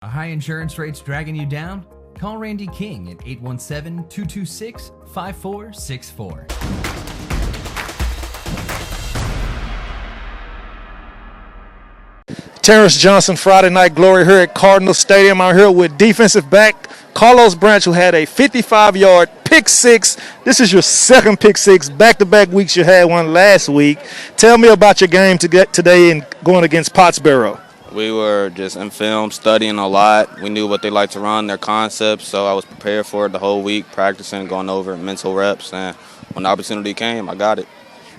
Are high insurance rates dragging you down? Call Randy King at 817-226-5464. Terrence Johnson, Friday Night Glory here at Cardinals Stadium. I'm here with defensive back Carlos Branch, who had a 55-yard pick six. This is your second pick six, back-to-back weeks. You had one last week. Tell me about your game to get today and going against Pottsboro. We were just in film, studying a lot. We knew what they like to run, their concepts, so I was prepared for it the whole week, practicing, going over mental reps, and when the opportunity came, I got it.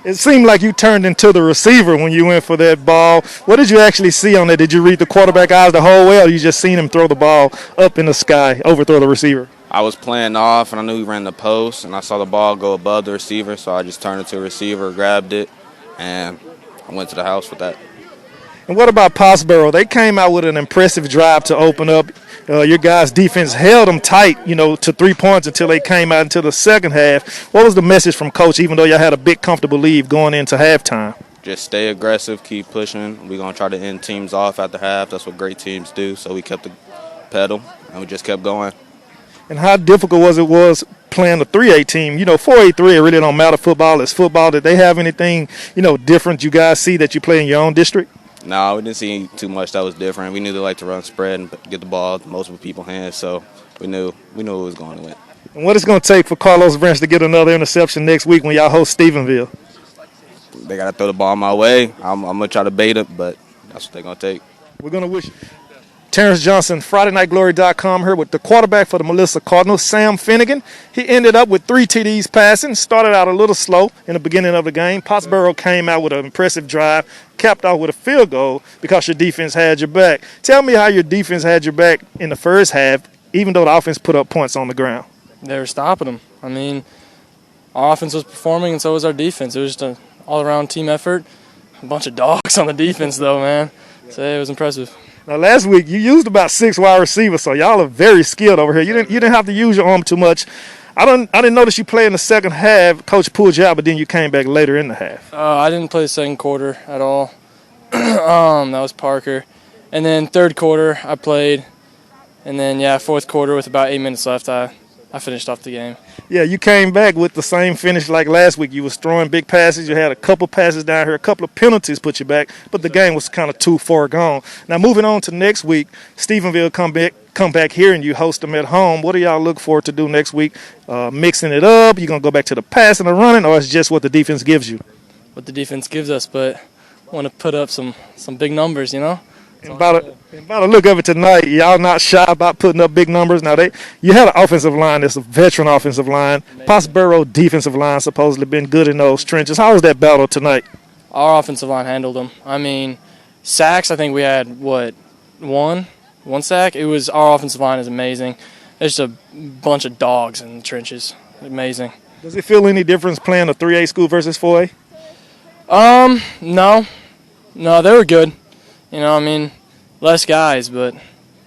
It seemed like you turned into the receiver when you went for that ball. What did you actually see on that? Did you read the quarterback eyes the whole way, or you just seen him throw the ball up in the sky, overthrow the receiver? I was playing off, and I knew he ran the post, and I saw the ball go above the receiver, so I just turned it to a receiver, grabbed it, and I went to the house with that. And what about Pottsboro? They came out with an impressive drive to open up. Your guys' defense held them tight, to 3 points until they came out into the second half. What was the message from Coach, even though y'all had a big, comfortable lead going into halftime? Just stay aggressive, keep pushing. We're going to try to end teams off at the half. That's what great teams do. So we kept the pedal, and we just kept going. And how difficult was playing the 3A team? 4A, 3A, it really don't matter. Football is football. Did they have anything, different you guys see that you play in your own district? No, we didn't see too much that was different. We knew they like to run spread and get the ball multiple people's hands, so we knew it was going to win. And what it's going to take for Carlos Branch to get another interception next week when y'all host Stephenville? They got to throw the ball my way. I'm going to try to bait it, but that's what they're going to take. We're going to wish you. Terrence Johnson, FridayNightGlory.com here with the quarterback for the Melissa Cardinals, Sam Finnegan. He ended up with 3 TDs passing, started out a little slow in the beginning of the game. Pottsboro came out with an impressive drive, capped off with a field goal because your defense had your back. Tell me how your defense had your back in the first half, even though the offense put up points on the ground. They were stopping them. I mean, our offense was performing and so was our defense. It was just an all-around team effort. A bunch of dogs on the defense, though, man. So it was impressive. Now, last week, you used about 6 wide receivers, so y'all are very skilled over here. You didn't have to use your arm too much. I didn't notice you play in the second half. Coach pulled you out, but then you came back later in the half. I didn't play the second quarter at all. That was Parker. And then third quarter, I played. And then, fourth quarter with about 8 minutes left, I finished off the game. Yeah, you came back with the same finish like last week. You was throwing big passes. You had a couple passes down here. A couple of penalties put you back, but the game was kind of too far gone. Now, moving on to next week, Stephenville come back here and you host them at home. What do y'all look forward to do next week? Mixing it up? You going to go back to the passing and running, or it's just what the defense gives you? What the defense gives us, but I want to put up some big numbers, And by the look of it tonight, y'all not shy about putting up big numbers. Now, you had an offensive line that's a veteran offensive line. Pottsboro defensive line supposedly been good in those trenches. How was that battle tonight? Our offensive line handled them. I mean, sacks, I think we had, one sack? It was, our offensive line is amazing. There's a bunch of dogs in the trenches. Amazing. Does it feel any difference playing a 3A school versus 4A? No, they were good. Less guys, but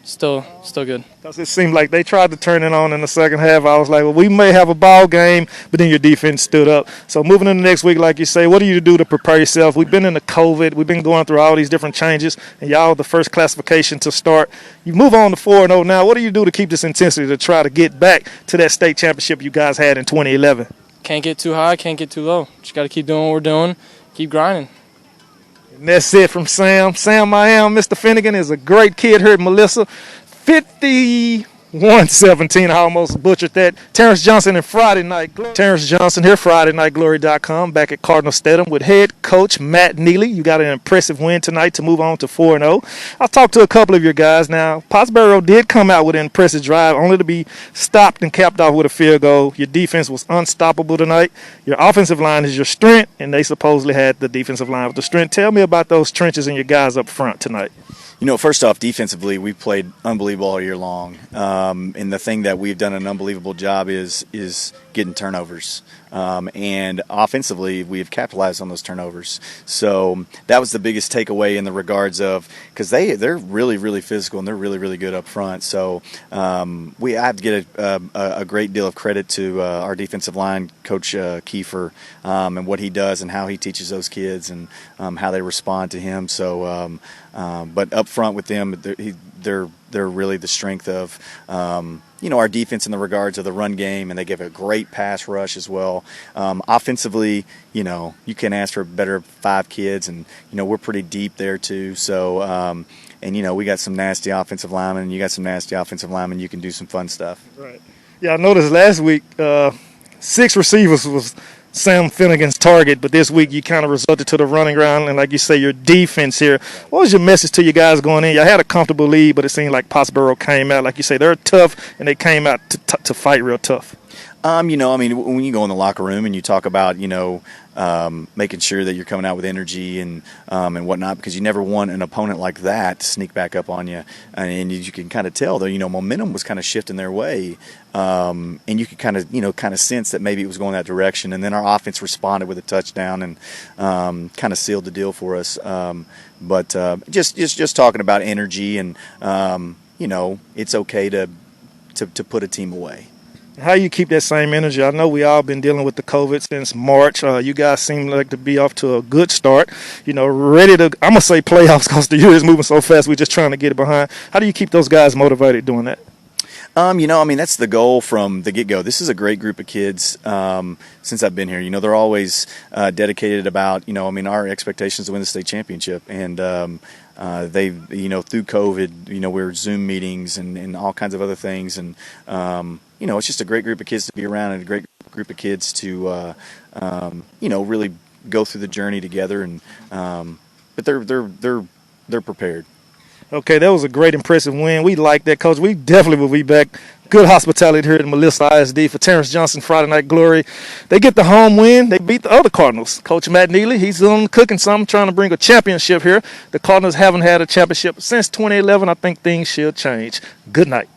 still good. Because it seemed like they tried to turn it on in the second half. I was like, well, we may have a ball game, but then your defense stood up. So moving into next week, like you say, what do you do to prepare yourself? We've been in the COVID. We've been going through all these different changes, and y'all the first classification to start. You move on to 4-0 now. What do you do to keep this intensity to try to get back to that state championship you guys had in 2011? Can't get too high, can't get too low. Just got to keep doing what we're doing, keep grinding. And that's it from Sam. Sam, I am. Mr. Finnegan is a great kid here at Melissa. 51-17. I almost butchered that. Terrence Johnson and Friday Night Glory. Terrence Johnson here, FridayNightGlory.com, back at Cardinal Stadium with head coach Matt Nally. You got an impressive win tonight to move on to 4-0. I'll talk to a couple of your guys now. Pottsboro did come out with an impressive drive, only to be stopped and capped off with a field goal. Your defense was unstoppable tonight. Your offensive line is your strength, and they supposedly had the defensive line with the strength. Tell me about those trenches and your guys up front tonight. First off, defensively, we played unbelievable all year long. And the thing that we've done an unbelievable job is getting turnovers. And offensively, we've capitalized on those turnovers. So that was the biggest takeaway in the regards of, because they're really, really physical and they're really, really good up front. So I have to get a great deal of credit to our defensive line, Coach Kiefer, and what he does and how he teaches those kids and how they respond to him. So, but up front with them, they're really the strength of our defense in the regards of the run game, and they give a great pass rush as well. Offensively, you can ask for better 5 kids, and we're pretty deep there too. So and we got some nasty offensive linemen, and you got some nasty offensive linemen. You can do some fun stuff. Right. Yeah, I noticed last week 6 receivers was Sam Finnegan's target, but this week you kind of resulted to the running ground, and like you say, your defense here. What was your message to you guys going in? You had a comfortable lead, but it seemed like Pottsboro came out, like you say, they're tough, and they came out to fight real tough. When you go in the locker room and you talk about, making sure that you're coming out with energy and whatnot, because you never want an opponent like that to sneak back up on you, and you can kind of tell that momentum was kind of shifting their way, and you could kind of sense that maybe it was going that direction, and then our offense responded with a touchdown and kind of sealed the deal for us. But just talking about energy and it's okay to put a team away. How you keep that same energy? I know we all been dealing with the COVID since March. You guys seem like to be off to a good start. Ready to, I'm going to say playoffs because the year is moving so fast. We're just trying to get it behind. How do you keep those guys motivated doing that? That's the goal from the get-go. This is a great group of kids since I've been here. They're always dedicated about, our expectations to win the state championship. And they, through COVID, we were Zoom meetings and all kinds of other things. And, it's just a great group of kids to be around and a great group of kids to, really go through the journey together. And but they're prepared. Okay, that was a great, impressive win. We like that, Coach. We definitely will be back. Good hospitality here at Melissa ISD for Terrence Johnson Friday Night Glory. They get the home win. They beat the other Cardinals. Coach Matt Nally, he's cooking something, trying to bring a championship here. The Cardinals haven't had a championship since 2011. I think things should change. Good night.